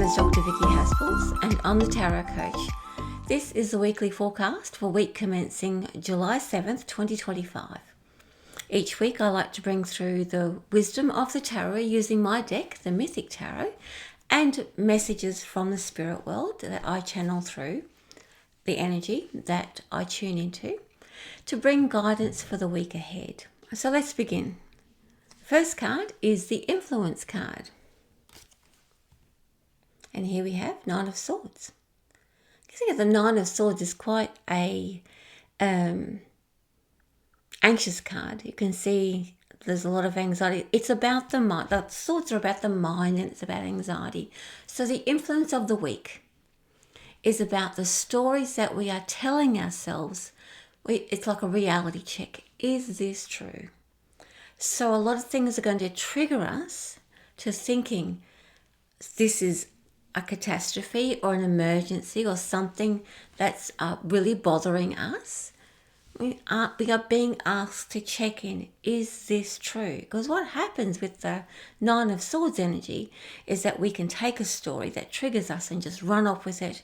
is Dr. Vicki Haspels and I'm the Tarot Coach. This is the weekly forecast for week commencing July 7th, 2025. Each week I like to bring through the wisdom of the tarot using my deck, the Mythic Tarot, and messages from the spirit world that I channel through the energy that I tune into to bring guidance for the week ahead. So let's begin. First card is the Influence card. And here we have Nine of Swords. I think the Nine of Swords is quite a anxious card. You can see there's a lot of anxiety. It's about the mind. The swords are about the mind and it's about anxiety. So the influence of the week is about the stories that we are telling ourselves. It's like a reality check. Is this true? So a lot of things are going to trigger us to thinking this is a catastrophe or an emergency or something that's really bothering us. We are being asked to check in, is this true? Because what happens with the Nine of Swords energy is that we can take a story that triggers us and just run off with it,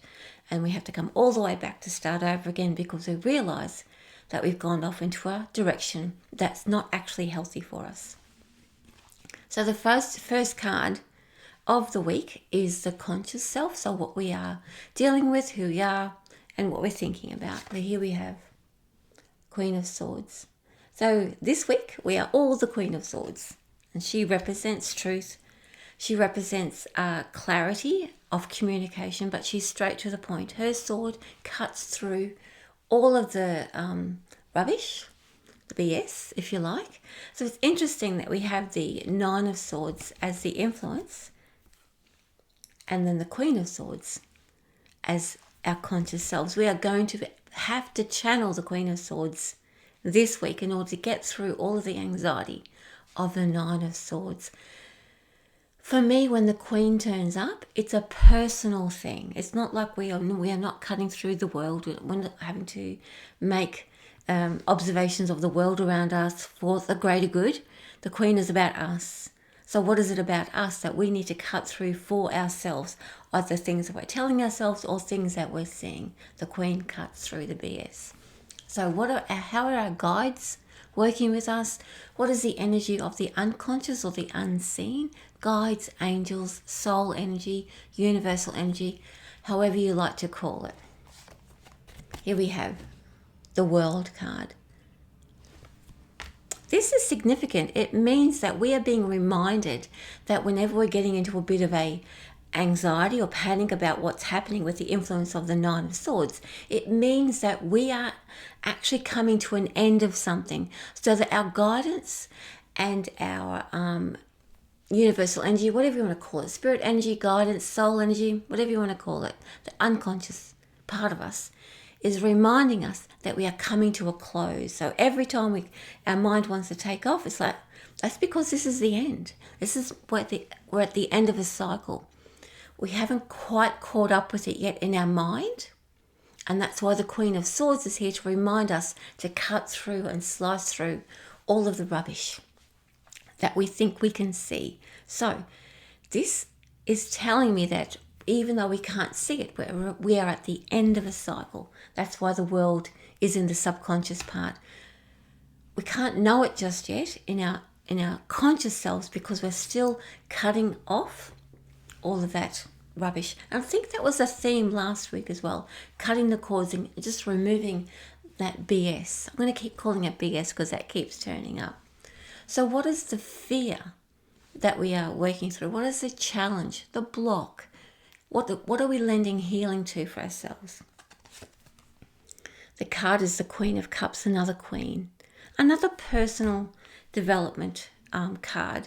and we have to come all the way back to start over again because we realise that we've gone off into a direction that's not actually healthy for us. So the first card of the week is the conscious self, so what we are dealing with, who we are, and what we're thinking about. But here we have Queen of Swords. So this week we are all the Queen of Swords, and she represents truth. She represents clarity of communication, but she's straight to the point. Her sword cuts through all of the rubbish, the BS, if you like. So it's interesting that we have the Nine of Swords as the influence, and then the Queen of Swords as our conscious selves. We are going to have to channel the Queen of Swords this week in order to get through all of the anxiety of the Nine of Swords. For me, when the Queen turns up, it's a personal thing. It's not like we are not cutting through the world. We're not having to make observations of the world around us for the greater good. The Queen is about us. So what is it about us that we need to cut through for ourselves? Either things that we're telling ourselves or things that we're seeing. The Queen cuts through the BS. So how are our guides working with us? What is the energy of the unconscious or the unseen? Guides, angels, soul energy, universal energy, however you like to call it. Here we have the World card. This is significant. It means that we are being reminded that whenever we're getting into a bit of a anxiety or panic about what's happening with the influence of the Nine of Swords, it means that we are actually coming to an end of something, so that our guidance and our universal energy, whatever you want to call it, spirit energy, guidance, soul energy, whatever you want to call it, the unconscious part of us, is reminding us that we are coming to a close. So every time our mind wants to take off, it's like, that's because this is the end. We're at the end of a cycle. We haven't quite caught up with it yet in our mind. And that's why the Queen of Swords is here to remind us to cut through and slice through all of the rubbish that we think we can see. So this is telling me that even though we can't see it, we are at the end of a cycle. That's why the world is in the subconscious part. We can't know it just yet in our conscious selves because we're still cutting off all of that rubbish. And I think that was a theme last week as well, cutting the cords and just removing that BS. I'm going to keep calling it BS because that keeps turning up. So what is the fear that we are working through? What is the challenge, the block? What are we lending healing to for ourselves? The card is the Queen of Cups, another queen. Another personal development card.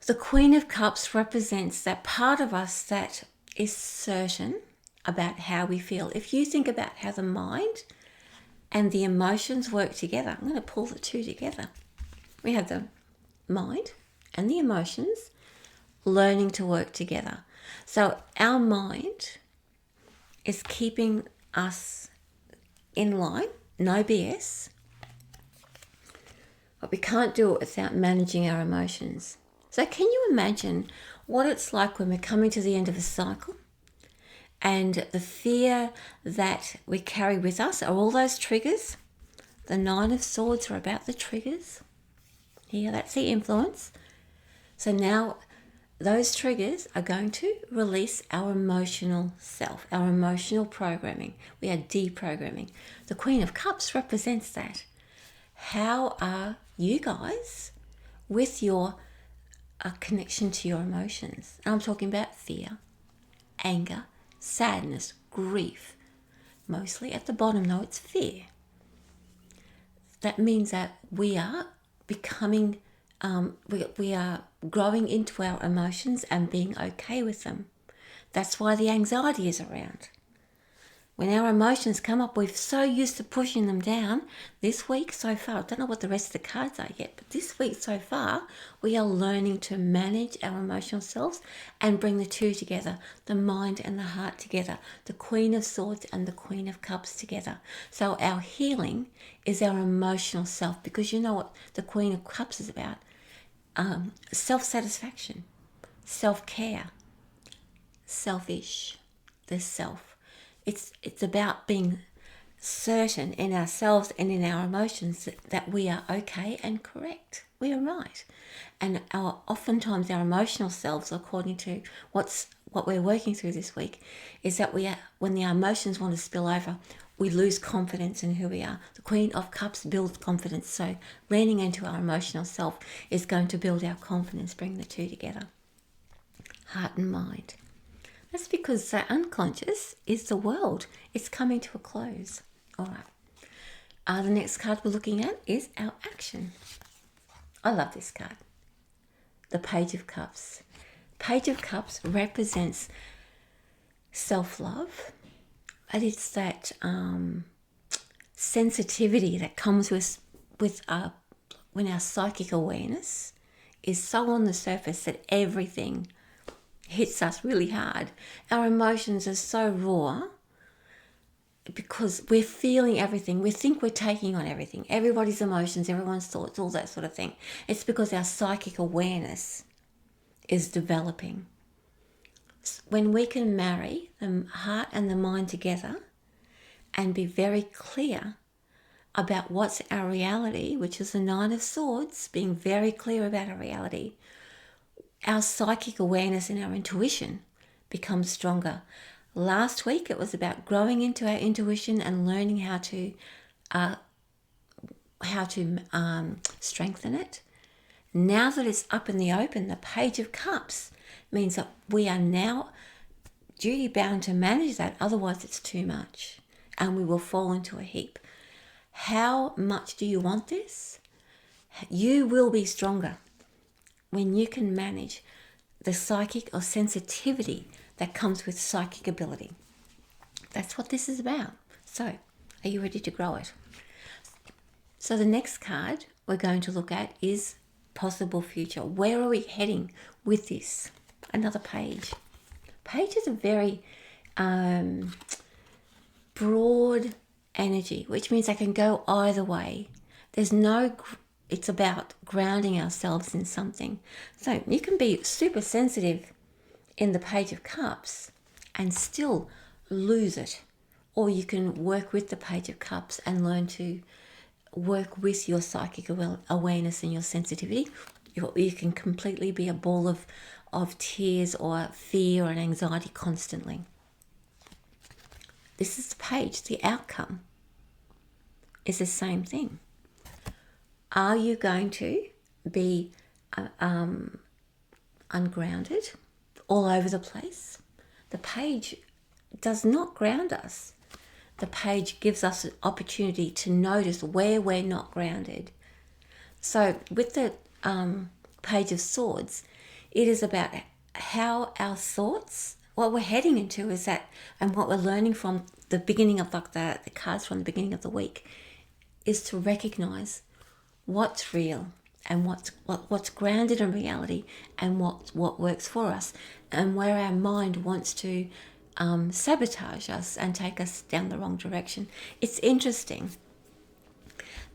The Queen of Cups represents that part of us that is certain about how we feel. If you think about how the mind and the emotions work together, I'm going to pull the two together. We have the mind and the emotions learning to work together. So our mind is keeping us in line, no BS, but we can't do it without managing our emotions. So can you imagine what it's like when we're coming to the end of a cycle, and the fear that we carry with us are all those triggers? The Nine of Swords are about the triggers. Here, that's the influence. So now those triggers are going to release our emotional self, our emotional programming. We are deprogramming. The Queen of Cups represents that. How are you guys with your connection to your emotions? I'm talking about fear, anger, sadness, grief. Mostly at the bottom, though, it's fear. That means that we are becoming, we are growing into our emotions and being okay with them. That's why the anxiety is around. When our emotions come up, we're so used to pushing them down. This week so far, I don't know what the rest of the cards are yet, but this week so far, we are learning to manage our emotional selves and bring the two together, the mind and the heart together, the Queen of Swords and the Queen of Cups together. So our healing is our emotional self, because you know what the Queen of Cups is about? Self-satisfaction, self-care, selfish, the self. It's about being certain in ourselves and in our emotions that we are okay and correct. We are right. And oftentimes our emotional selves, according to what we're working through this week, is that when the emotions want to spill over, we lose confidence in who we are. The Queen of Cups builds confidence. So leaning into our emotional self is going to build our confidence, bring the two together. Heart and mind. That's because the unconscious is the world. It's coming to a close. All right. The next card we're looking at is our action. I love this card. The Page of Cups. Page of Cups represents self-love. And it's that sensitivity that comes with when our psychic awareness is so on the surface that everything hits us really hard. Our emotions are so raw because we're feeling everything. We think we're taking on everything, everybody's emotions, everyone's thoughts, all that sort of thing. It's because our psychic awareness is developing. When we can marry the heart and the mind together and be very clear about what's our reality, which is the Nine of Swords, being very clear about our reality, our psychic awareness and our intuition becomes stronger. Last week it was about growing into our intuition and learning how to strengthen it. Now that it's up in the open, the Page of Cups means that we are now duty bound to manage that. Otherwise it's too much and we will fall into a heap. How much do you want this? You will be stronger when you can manage the psychic or sensitivity that comes with psychic ability. That's what this is about. So, are you ready to grow it? So the next card we're going to look at is possible future. Where are we heading with this? Another page. Page is a very broad energy, which means I can go either way. It's about grounding ourselves in something. So you can be super sensitive in the Page of Cups and still lose it. Or you can work with the Page of Cups and learn to work with your psychic awareness and your sensitivity. You can completely be a ball of tears or fear and anxiety constantly. This is the page. The outcome is the same thing. Are you going to be ungrounded, all over the place? The page does not ground us. The page gives us an opportunity to notice where we're not grounded. So with the Page of Swords, it is about how our thoughts, what we're heading into is that, and what we're learning from the beginning of the cards from the beginning of the week, is to recognize what's real and what's grounded in reality and what works for us, and where our mind wants to sabotage us and take us down the wrong direction. It's interesting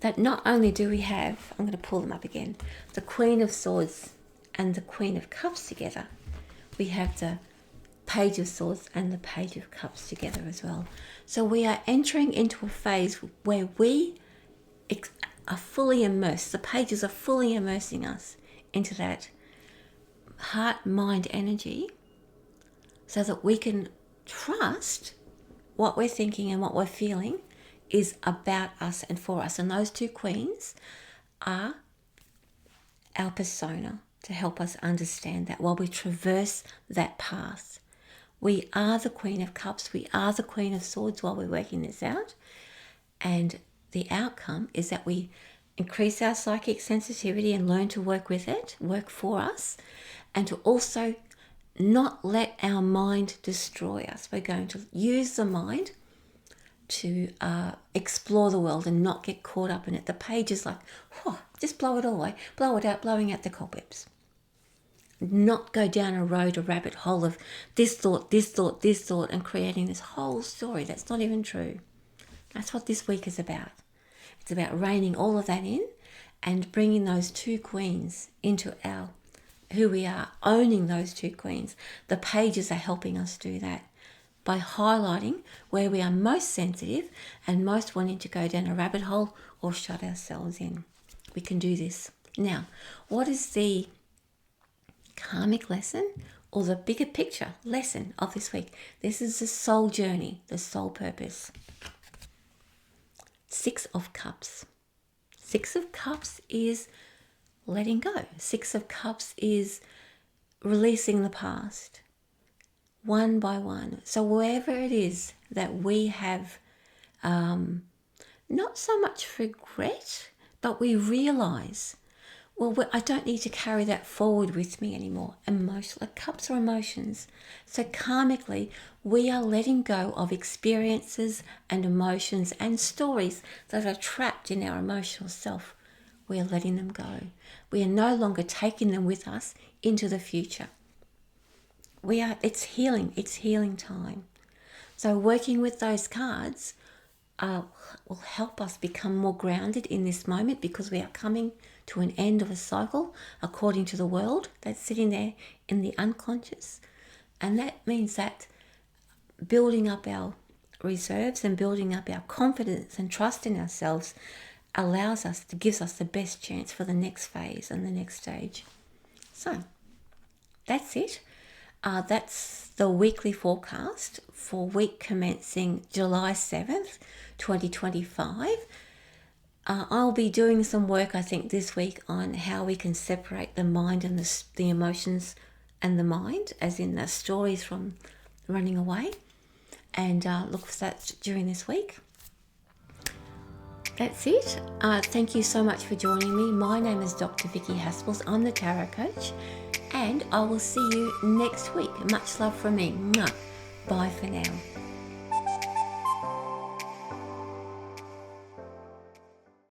that not only do we have, I'm going to pull them up again, the Queen of Swords and the Queen of Cups together, we have the Page of Swords and the Page of Cups together as well. So we are entering into a phase where we are fully immersed. The pages are fully immersing us into that heart-mind energy so that we can trust what we're thinking and what we're feeling is about us and for us. And those two queens are our persona to help us understand that while we traverse that path. We are the Queen of Cups, we are the Queen of Swords while we're working this out. And the outcome is that we increase our psychic sensitivity and learn to work with it, work for us, and to also not let our mind destroy us. We're going to use the mind to explore the world and not get caught up in it. The page is like, just blow it all away, blow it out, blowing out the cobwebs. Not go down a road, a rabbit hole of this thought, this thought, this thought, and creating this whole story that's not even true. That's what this week is about. It's about reining all of that in and bringing those two queens into who we are, owning those two queens. The pages are helping us do that by highlighting where we are most sensitive and most wanting to go down a rabbit hole or shut ourselves in. We can do this. Now, what is the karmic lesson or the bigger picture lesson of this week? This is the soul journey, the soul purpose. 6 of Cups. 6 of Cups is letting go. 6 of Cups is releasing the past one by one. So wherever it is that we have not so much regret, but we realize, I don't need to carry that forward with me anymore. Cups are emotions. So karmically, we are letting go of experiences and emotions and stories that are trapped in our emotional self. We are letting them go. We are no longer taking them with us into the future. It's healing time. So working with those cards will help us become more grounded in this moment, because we are coming to an end of a cycle according to the world that's sitting there in the unconscious. And that means that building up our reserves and building up our confidence and trust in ourselves gives us the best chance for the next phase and the next stage. So that's it. That's the weekly forecast for week commencing July 7th, 2025. I'll be doing some work, I think, this week on how we can separate the mind and the emotions and the mind, as in the stories from running away, and look for that during this week. That's it. Thank you so much for joining me. My name is Dr. Vicki Haspels. I'm the Tarot Coach, and I will see you next week. Much love from me. Bye for now.